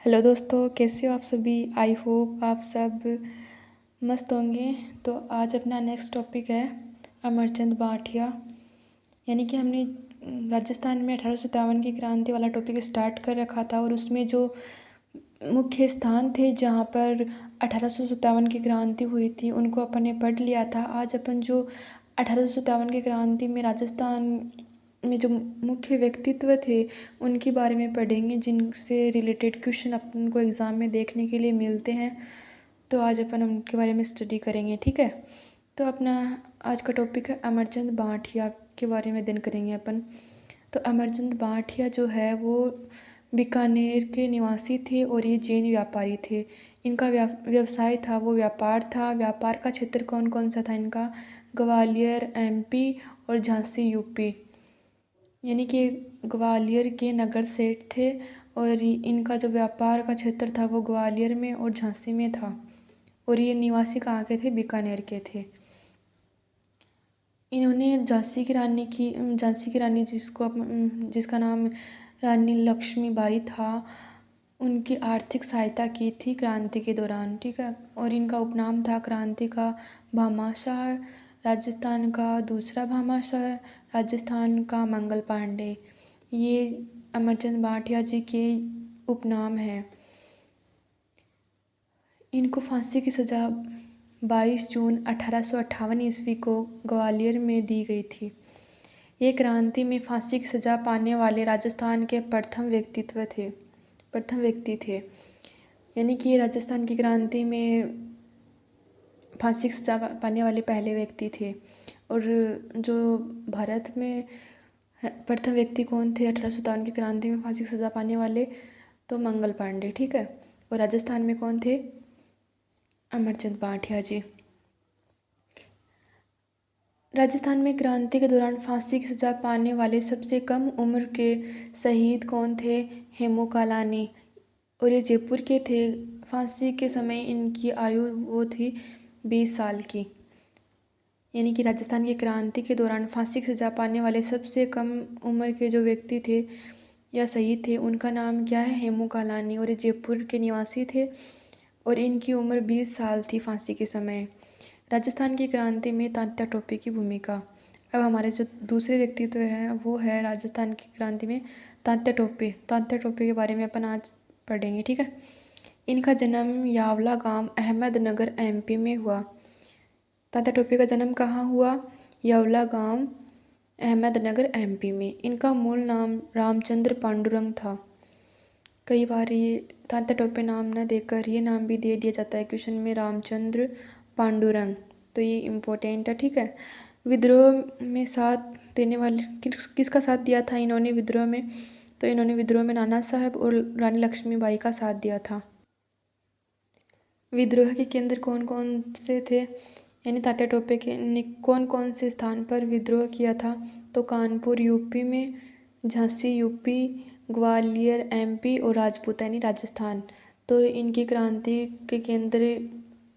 Hello दोस्तों, कैसे हो आप सभी। आई होप आप सब मस्त होंगे। तो आज अपना नेक्स्ट टॉपिक है अमरचंद बांठिया। यानी कि हमने राजस्थान में 1857 की क्रांति वाला टॉपिक स्टार्ट कर रखा था और उसमें जो मुख्य स्थान थे जहाँ पर 1857 की क्रांति हुई थी उनको अपन ने पढ़ लिया था। आज अपन जो 1857 की क्रांति में राजस्थान में जो मुख्य व्यक्तित्व थे उनके बारे में पढ़ेंगे, जिनसे रिलेटेड क्वेश्चन अपन को एग्ज़ाम में देखने के लिए मिलते हैं। तो आज अपन उनके बारे में स्टडी करेंगे, ठीक है। तो अपना आज का टॉपिक है अमरचंद बांठिया के बारे में दिन करेंगे अपन। तो अमरचंद बांठिया जो है वो बीकानेर के निवासी थे और ये जैन व्यापारी थे। इनका व्यवसाय था वो व्यापार था। व्यापार का क्षेत्र कौन कौन सा था इनका? ग्वालियर एमपी और झांसी यूपी। यानी कि ग्वालियर के नगर सेठ थे और इनका जो व्यापार का क्षेत्र था वो ग्वालियर में और झांसी में था। और ये निवासी कहाँ के थे? बीकानेर के थे। इन्होंने झांसी की रानी जिसका नाम रानी लक्ष्मीबाई था, उनकी आर्थिक सहायता की थी क्रांति के दौरान, ठीक है। और इनका उपनाम था क्रांति का भामाशाह, राजस्थान का दूसरा भामाशाह, राजस्थान का मंगल पांडे। ये अमरचंद बांठिया जी के उपनाम हैं। इनको फांसी की सज़ा 22 जून 1858 ईस्वी को ग्वालियर में दी गई थी। ये क्रांति में फांसी की सज़ा पाने वाले राजस्थान के प्रथम व्यक्ति थे। यानी कि ये राजस्थान की क्रांति में फांसी की सज़ा पाने वाले पहले व्यक्ति थे। और जो भारत में प्रथम व्यक्ति कौन थे 1857 की क्रांति में फांसी की सज़ा पाने वाले? तो मंगल पांडे, ठीक है। और राजस्थान में कौन थे? अमरचंद बांठिया जी। राजस्थान में क्रांति के दौरान फांसी की सज़ा पाने वाले सबसे कम उम्र के शहीद कौन थे? हेमू कालानी। और ये जयपुर के थे। फांसी के समय इनकी आयु वो थी 20 साल की। यानी कि राजस्थान की क्रांति के दौरान फांसी की सज़ा पाने वाले सबसे कम उम्र के जो व्यक्ति थे या शहीद थे उनका नाम क्या है? हेमू कालानी। और ये जयपुर के निवासी थे और इनकी उम्र 20 साल थी फांसी के समय। राजस्थान की क्रांति में तात्या टोपे की भूमिका। अब हमारे जो दूसरे व्यक्तित्व हैं वो है राजस्थान की क्रांति में तात्या टोपे के बारे में अपन आज पढ़ेंगे, ठीक है। इनका जन्म यावला गांव अहमदनगर एमपी में हुआ। तात्या टोपे का जन्म कहाँ हुआ? यावला गांव अहमदनगर एमपी में। इनका मूल नाम रामचंद्र पांडुरंग था। कई बार ये तात्या टोपे नाम न देकर ये नाम भी दे दिया जाता है क्वेश्चन में, रामचंद्र पांडुरंग। तो ये इम्पोर्टेंट है, ठीक है। विद्रोह में साथ देने वाले किसका साथ दिया था इन्होंने विद्रोह में? तो इन्होंने विद्रोह में नाना साहब और रानी लक्ष्मीबाई का साथ दिया था। विद्रोह के केंद्र कौन कौन से थे? यानी तात्या टोपे के ने कौन कौन से स्थान पर विद्रोह किया था? तो कानपुर यूपी में, झांसी यूपी, ग्वालियर एमपी और राजपूत यानी राजस्थान। तो इनकी क्रांति के केंद्र,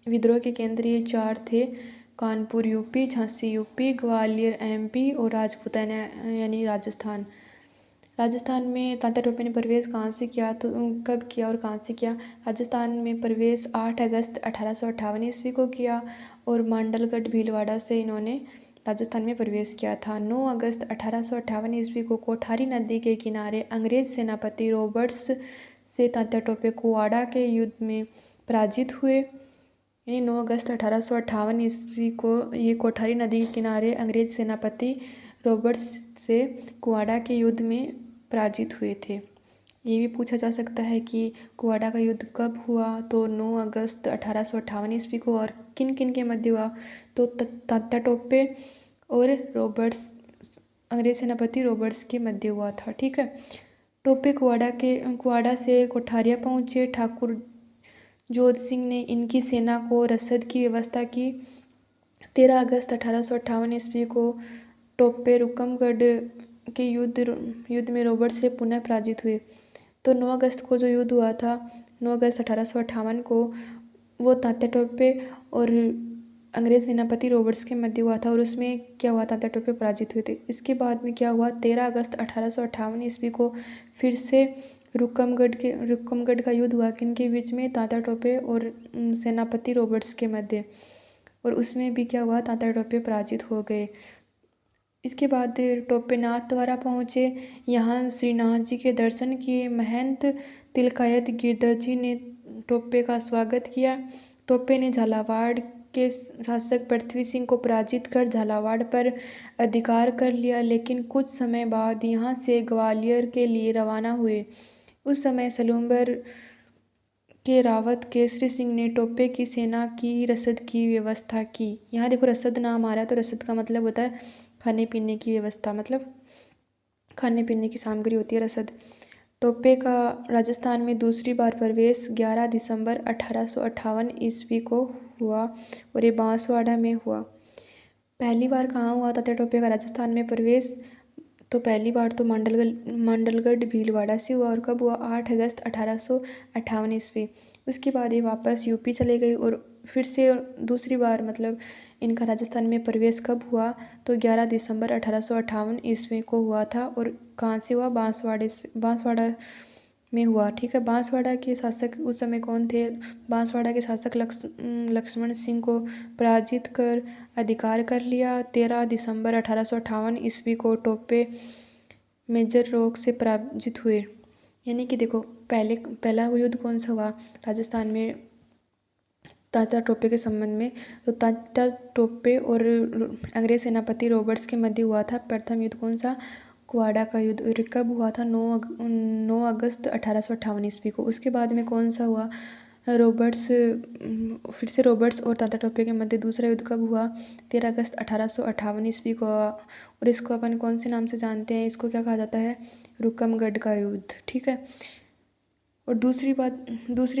विद्रोह के केंद्र ये 4 थे: Kanpur UP, Jhansi UP, Gwalior MP और राजपूत यानी राजस्थान। राजस्थान में तात्या टोपे ने प्रवेश कहाँ से किया? तो कब किया और कहाँ से किया? राजस्थान में प्रवेश 8 अगस्त 1858 ईस्वी को किया और मांडलगढ़ भीलवाड़ा से इन्होंने राजस्थान में प्रवेश किया था। 9 अगस्त 1858 ईस्वी को कोठारी नदी के किनारे अंग्रेज सेनापति रॉबर्ट्स से तात्या टोपे कुआड़ा के युद्ध में पराजित हुए। यानी 9 अगस्त 1858 ईस्वी को ये कोठारी नदी के किनारे अंग्रेज सेनापति रॉबर्ट्स से कुआड़ा के युद्ध में पराजित हुए थे। ये भी पूछा जा सकता है कि कुआड़ा का युद्ध कब हुआ? तो 9 अगस्त 1858 ईस्वी को। और किन किन के मध्य हुआ? तो तात्या टोपे और अंग्रेज सेनापति रॉबर्ट्स के मध्य हुआ था, ठीक है। टोपे कुआड़ा से कोठारिया पहुँचे। ठाकुर जोध सिंह ने इनकी सेना को रसद की व्यवस्था की। 13 अगस्त 1858 ईस्वी को टोपे रुकमगढ़ के युद्ध में रॉबर्ट से पुनः पराजित हुए। तो 9 अगस्त को जो युद्ध हुआ था, 9 अगस्त 1858 को, वो तात्या टोपे और अंग्रेज सेनापति रॉबर्ट्स के मध्य हुआ था और उसमें क्या हुआ? तात्या टोपे पराजित हुए थे। इसके बाद में क्या हुआ? 13 अगस्त 1858 ईस्वी को फिर से रुकमगढ़ का युद्ध हुआ किनके बीच में? तात्या टोपे और सेनापति रॉबर्ट्स के मध्य। और उसमें भी क्या हुआ? तात्या टोपे पराजित हो गए। इसके बाद टोपे नाथद्वारा पहुँचे। यहाँ श्रीनाथ जी के दर्शन किए। महंत तिलकायत गिरधर जी ने टोपे का स्वागत किया। टोपे ने झालावाड़ के शासक पृथ्वी सिंह को पराजित कर झालावाड़ पर अधिकार कर लिया, लेकिन कुछ समय बाद यहाँ से ग्वालियर के लिए रवाना हुए। उस समय सलूम्बर के रावत केसरी सिंह ने टोपे की सेना की रसद की व्यवस्था की। यहाँ देखो रसद नाम आ रहा है, तो रसद का मतलब होता है खाने पीने की व्यवस्था, मतलब खाने पीने की सामग्री होती है रसद। टोपे का राजस्थान में दूसरी बार प्रवेश 11 दिसंबर 1858 ईस्वी को हुआ और ये बांसवाड़ा में हुआ। पहली बार कहाँ हुआ था टोपे का राजस्थान में प्रवेश? तो पहली बार तो मंडलगढ़ भीलवाड़ा से हुआ। और कब हुआ? 8 अगस्त 1858 ईस्वी। उसके बाद ये वापस यूपी चले गई और फिर से दूसरी बार मतलब इनका राजस्थान में प्रवेश कब हुआ? तो 11 दिसंबर 1858 ईस्वी को हुआ था। और कहाँ से हुआ? बांसवाड़ा में हुआ। ठीक है। बांसवाड़ा के शासक उस समय कौन थे? बांसवाड़ा के शासक लक्ष्मण सिंह को पराजित कर अधिकार कर लिया। 13 दिसंबर 1858 ईस्वी को टोपे मेजर रॉक से पराजित हुए। यानी कि देखो पहला युद्ध कौन सा हुआ राजस्थान में तात्या टोपे के संबंध में? तो तात्या टोपे और अंग्रेज सेनापति रॉबर्ट्स के मध्य हुआ था प्रथम युद्ध। कौन सा? कुआडा का युद्ध। और कब हुआ था? 9 अगस्त 1858 ईस्वी को। उसके बाद में कौन सा हुआ? फिर से रॉबर्ट्स और तात्या टोपे के मध्य दूसरा युद्ध कब हुआ? 13 अगस्त 1858 ईस्वी को। और इसको अपन कौन से नाम से जानते हैं? इसको क्या कहा जाता है? रुकमगढ़ का युद्ध। ठीक है। और दूसरी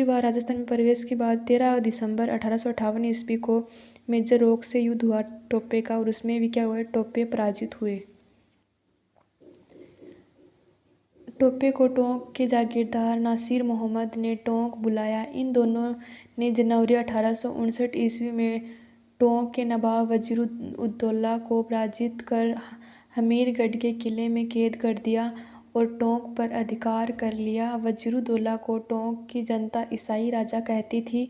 बार राजस्थान में प्रवेश के बाद 13 दिसंबर 1858 ईस्वी को मेजर रॉक से युद्ध हुआ टोपे का। और उसमें भी क्या हुआ? टोपे पराजित हुए। टोपे को टोंक के जागीरदार नासिर मोहम्मद ने टोंक बुलाया। इन दोनों ने जनवरी 1859 ईस्वी में टोंक के नवाब वजीरुद्दौला को पराजित कर हमीरगढ़ के किले में कैद कर दिया और टोंक पर अधिकार कर लिया। वजीरुद्दौला को टोंक की जनता ईसाई राजा कहती थी।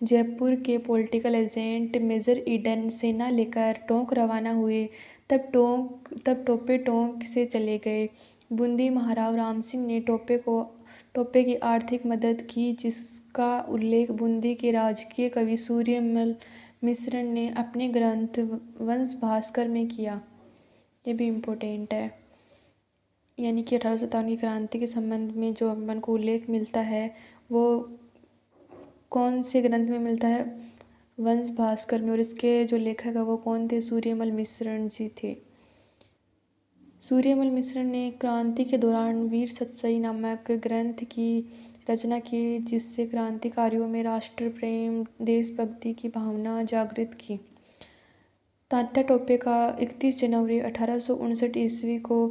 जयपुर के पॉलिटिकल एजेंट मेजर ईडन सेना लेकर टोंक रवाना हुए। तब टोपे टोंक से चले गए। बूंदी महाराव राम सिंह ने टोपे की आर्थिक मदद की, जिसका उल्लेख बूंदी के राजकीय कवि सूर्यमल मिश्र ने अपने ग्रंथ वंश भास्कर में किया। ये भी इम्पोर्टेंट है। यानी कि 1857 की क्रांति के संबंध में जो अपन को उल्लेख मिलता है वो कौन से ग्रंथ में मिलता है? वंश भास्कर में। और इसके जो लेखक है वो कौन थे? सूर्यमल मिश्र जी थे। सूर्यमल मिश्र ने क्रांति के दौरान वीर सतसई नामक ग्रंथ की रचना की, जिससे क्रांतिकारियों में राष्ट्र प्रेम देशभक्ति की भावना जागृत की। तात्या टोपे का 31 जनवरी 1859 ईस्वी को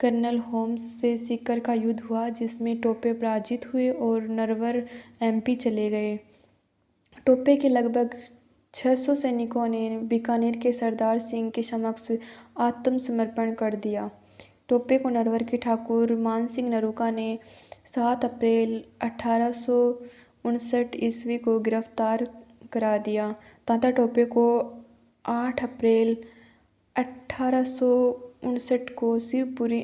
कर्नल होम्स से सीकर का युद्ध हुआ, जिसमें टोपे पराजित हुए और नरवर एमपी चले गए। टोपे के लगभग 600 सैनिकों ने बीकानेर के सरदार सिंह के समक्ष आत्मसमर्पण कर दिया। टोपे को नरवर के ठाकुर मान सिंह नरूका ने 7 अप्रैल 1859 ईस्वी को गिरफ्तार करा दिया। तात्या टोपे को 8 अप्रैल 1859 को शिवपुरी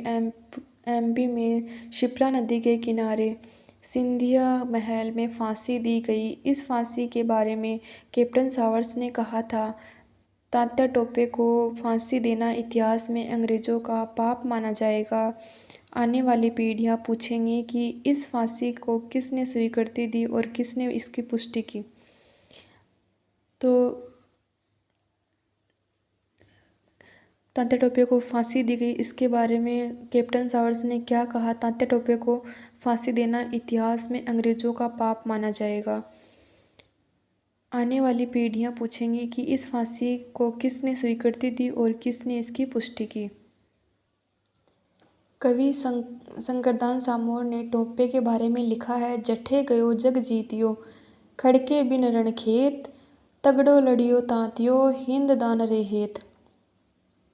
एमपी में शिप्रा नदी के किनारे सिंधिया महल में फांसी दी गई। इस फांसी के बारे में कैप्टन सावर्स ने कहा था, तात्या टोपे को फांसी देना इतिहास में अंग्रेज़ों का पाप माना जाएगा। आने वाली पीढ़ियां पूछेंगी कि इस फांसी को किसने स्वीकृति दी और किसने इसकी पुष्टि की। तो तात्या टोपे को फांसी दी गई, इसके बारे में कैप्टन सावर्स ने क्या कहा? तात्या टोपे को फांसी देना इतिहास में अंग्रेज़ों का पाप माना जाएगा। आने वाली पीढ़ियां पूछेंगी कि इस फांसी को किसने स्वीकृति दी और किसने इसकी पुष्टि की। कवि शंकरदास सामोर ने टोपे के बारे में लिखा है, जठे गयो जग जीतियो, खड़के बिन रणखेत, तगड़ो लड़ियो तांतियो, हिंद दान रे हेत।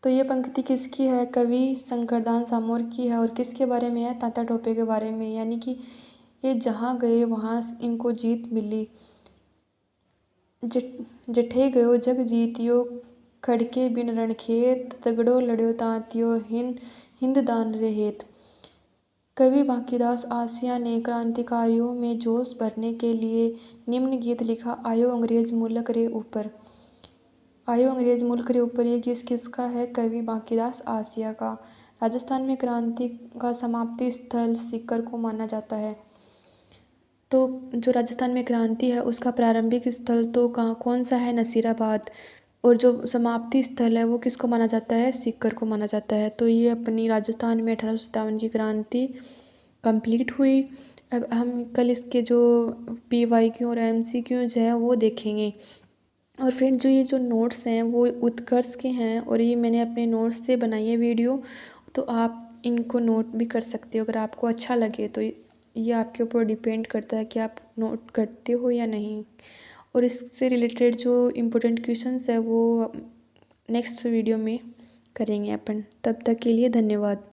तो ये पंक्ति किसकी है? कवि शंकरदास सामोर की है और किसके बारे में है? तात्या टोपे के बारे में। यानी कि ये जहाँ गए वहाँ इनको जीत मिली। जठे गयो जग जीतियो, खड़के बिन रणखेत, तगड़ो लड़्यो तांतियो, हिंद दान रे हेत। कवि बांकीदास आसिया ने क्रांतिकारियों में जोश भरने के लिए निम्न गीत लिखा। आयो अंग्रेज मुल्क रे ऊपर। आयो अंग्रेज मुल्क रे ऊपर ये गीत किसका है? कवि बांकीदास आसिया का। राजस्थान में क्रांति का समाप्ति स्थल सीकर को माना जाता है। तो जो राजस्थान में क्रांति है उसका प्रारंभिक स्थल तो कौन सा है? नसीराबाद। और जो समाप्ति स्थल है वो किसको माना जाता है? सीकर को माना जाता है। तो ये अपनी राजस्थान में 1857 की क्रांति कंप्लीट हुई। अब हम कल इसके जो PYQ और MCQs हैं वो देखेंगे। और फ्रेंड जो ये जो नोट्स हैं वो उत्कर्ष के हैं और ये मैंने अपने नोट्स से बनाई है वीडियो, तो आप इनको नोट भी कर सकते हो अगर आपको अच्छा लगे तो। ये आपके ऊपर डिपेंड करता है कि आप नोट करते हो या नहीं। और इससे रिलेटेड जो इम्पोर्टेंट क्वेश्चंस है वो नेक्स्ट वीडियो में करेंगे अपन। तब तक के लिए धन्यवाद।